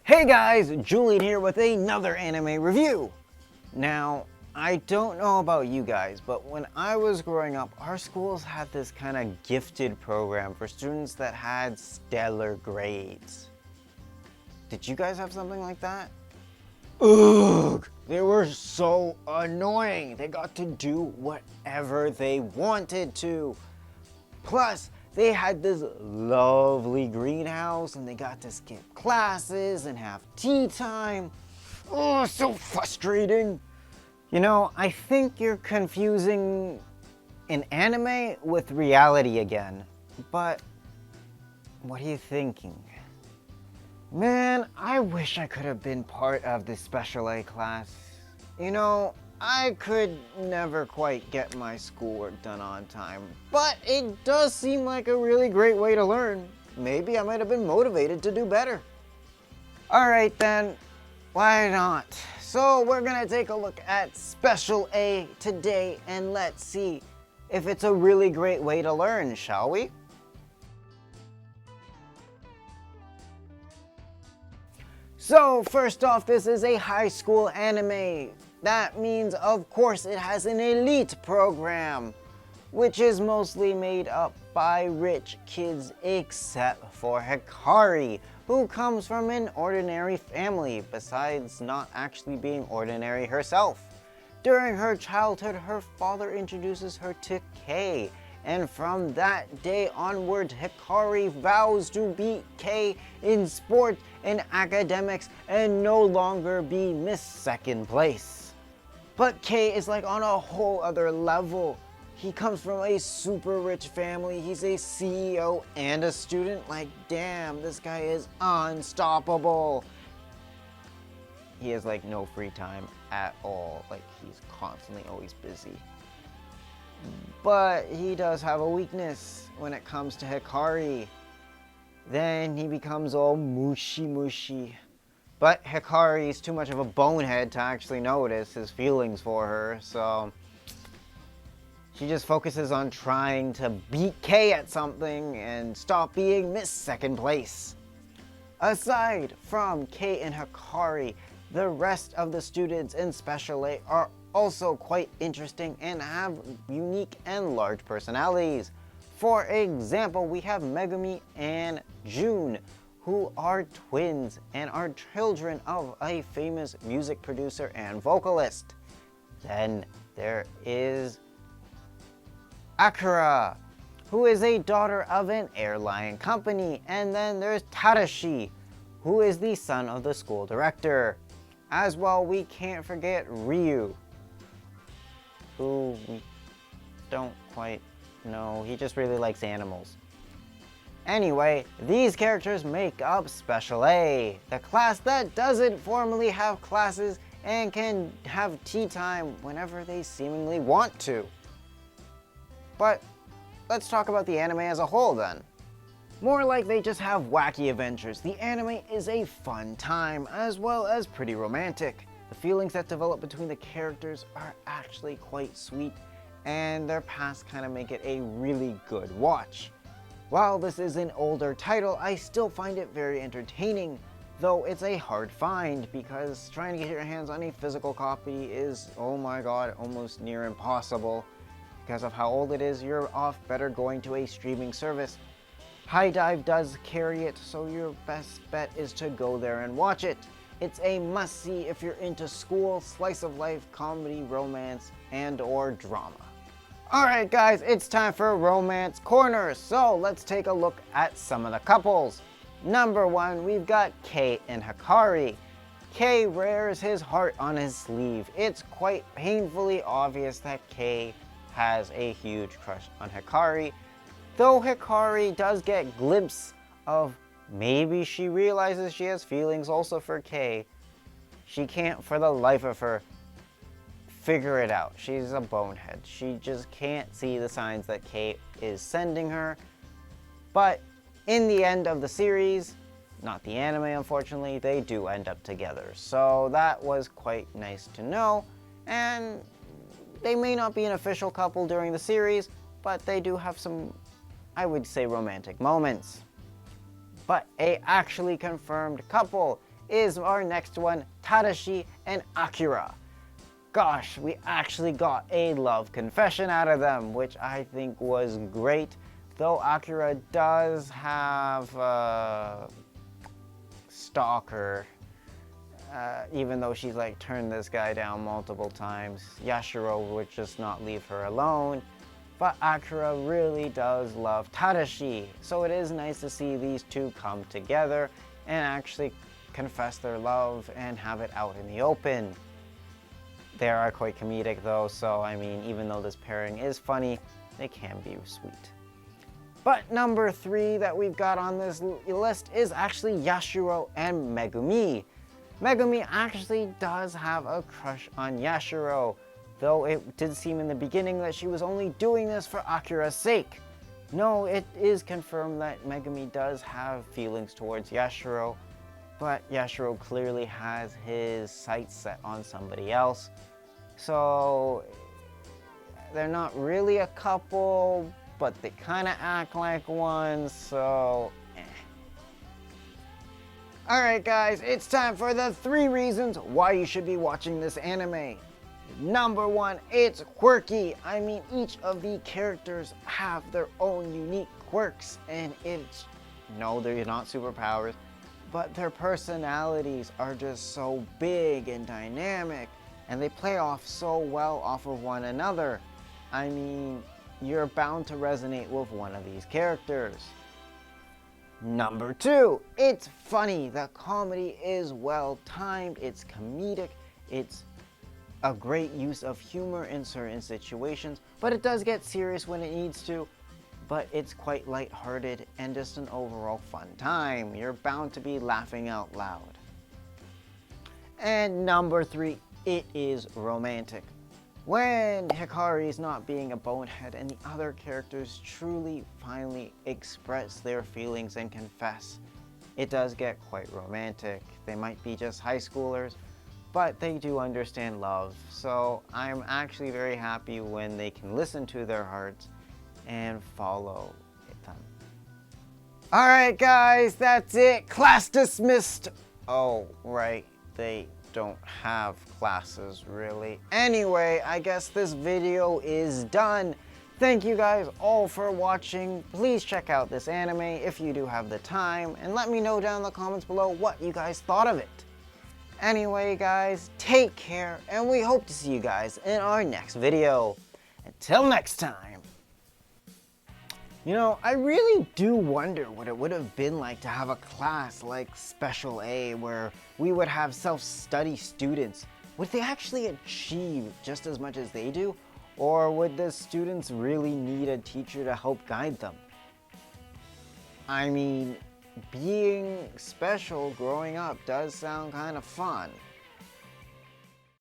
Hey guys, Julian here with another anime review. Now, I don't know about you guys, but when I was growing up, our schools had this kind of gifted program for students that had stellar grades. Did you guys have something like that? Ugh! They were so annoying. They got to do whatever they wanted to. Plus, they had this lovely greenhouse and they got to skip classes and have tea time. Oh, so frustrating. You know, I think you're confusing an anime with reality again. But what are you thinking? Man, I wish I could have been part of this special A class. You know, I could never quite get my schoolwork done on time, but it does seem like a really great way to learn. Maybe I might have been motivated to do better. Alright then, why not? So we're gonna take a look at Special A today and let's see if it's a really great way to learn, shall we? So first off, this is a high school anime. That means, of course, it has an elite program, which is mostly made up by rich kids except for Hikari, who comes from an ordinary family, besides not actually being ordinary herself. During her childhood, her father introduces her to Kei, and from that day onward, Hikari vows to beat Kei in sport and academics and no longer be Miss Second Place. But Kei is like on a whole other level. He comes from a super rich family, he's a CEO and a student. Like, damn, this guy is unstoppable. He has like no free time at all. Like, he's constantly always busy. But he does have a weakness when it comes to Hikari. Then he becomes all mushy. But Hikari's too much of a bonehead to actually notice his feelings for her, so she just focuses on trying to beat Kei at something and stop being Miss Second Place. Aside from Kei and Hikari, the rest of the students in Special A are also quite interesting and have unique and large personalities. For example, we have Megumi and June, who are twins and are children of a famous music producer and vocalist. Then there is Akira, who is a daughter of an airline company. And then there's Tadashi, who is the son of the school director. As well, we can't forget Ryu, who we don't quite know. He just really likes animals. Anyway, these characters make up Special A, the class that doesn't formally have classes and can have tea time whenever they seemingly want to. But let's talk about the anime as a whole then. More like they just have wacky adventures. The anime is a fun time as well as pretty romantic. The feelings that develop between the characters are actually quite sweet, and their past kind of make it a really good watch. While this is an older title, I still find it very entertaining, though it's a hard find because trying to get your hands on a physical copy is, oh my god, almost near impossible. Because of how old it is, you're off better going to a streaming service. High Dive does carry it, so your best bet is to go there and watch it. It's a must-see if you're into school, slice of life, comedy, romance, and or drama. Alright guys, it's time for Romance Corner, so let's take a look at some of the couples. Number 1, we've got Kei and Hikari. Kei wears his heart on his sleeve. It's quite painfully obvious that Kei has a huge crush on Hikari, though Hikari does get glimpses of maybe she realizes she has feelings also for Kei. She can't for the life of her figure it out. She's a bonehead. She just can't see the signs that Kei is sending her. But in the end of the series, not the anime unfortunately, they do end up together. So that was quite nice to know, and they may not be an official couple during the series, but they do have some, I would say, romantic moments. But a actually confirmed couple is our next one, Tadashi and Akira. Gosh, we actually got a love confession out of them, which I think was great. Though Akira does have a stalker, even though she's like turned this guy down multiple times. Yashiro would just not leave her alone. But Akira really does love Tadashi, so it is nice to see these two come together and actually confess their love and have it out in the open. They are quite comedic though, so I mean, even though this pairing is funny, they can be sweet. But number 3 that we've got on this list is actually Yashiro and Megumi. Megumi actually does have a crush on Yashiro, though it did seem in the beginning that she was only doing this for Akira's sake. No, it is confirmed that Megumi does have feelings towards Yashiro, but Yashiro clearly has his sights set on somebody else. So they're not really a couple, but they kind of act like one, so Alright guys, it's time for the 3 reasons why you should be watching this anime. Number 1, it's quirky. I mean, each of the characters have their own unique quirks, and no, they're not superpowers, but their personalities are just so big and dynamic, and they play off so well off of one another. I mean, you're bound to resonate with one of these characters. Number 2, it's funny. The comedy is well timed, it's comedic, it's a great use of humor in certain situations, but it does get serious when it needs to. But it's quite lighthearted and just an overall fun time. You're bound to be laughing out loud. And number 3, it is romantic. When Hikari's not being a bonehead and the other characters truly finally express their feelings and confess, it does get quite romantic. They might be just high schoolers, but they do understand love. So I'm actually very happy when they can listen to their hearts and follow them. Alright guys, that's it. Class dismissed. Oh, right. They don't have classes really. Anyway, I guess this video is done. Thank you guys all for watching. Please check out this anime if you do have the time, and let me know down in the comments below what you guys thought of it. Anyway guys, take care, and we hope to see you guys in our next video. Until next time. You know, I really do wonder what it would have been like to have a class like Special A where we would have self-study students. Would they actually achieve just as much as they do? Or would the students really need a teacher to help guide them? I mean, being special growing up does sound kind of fun.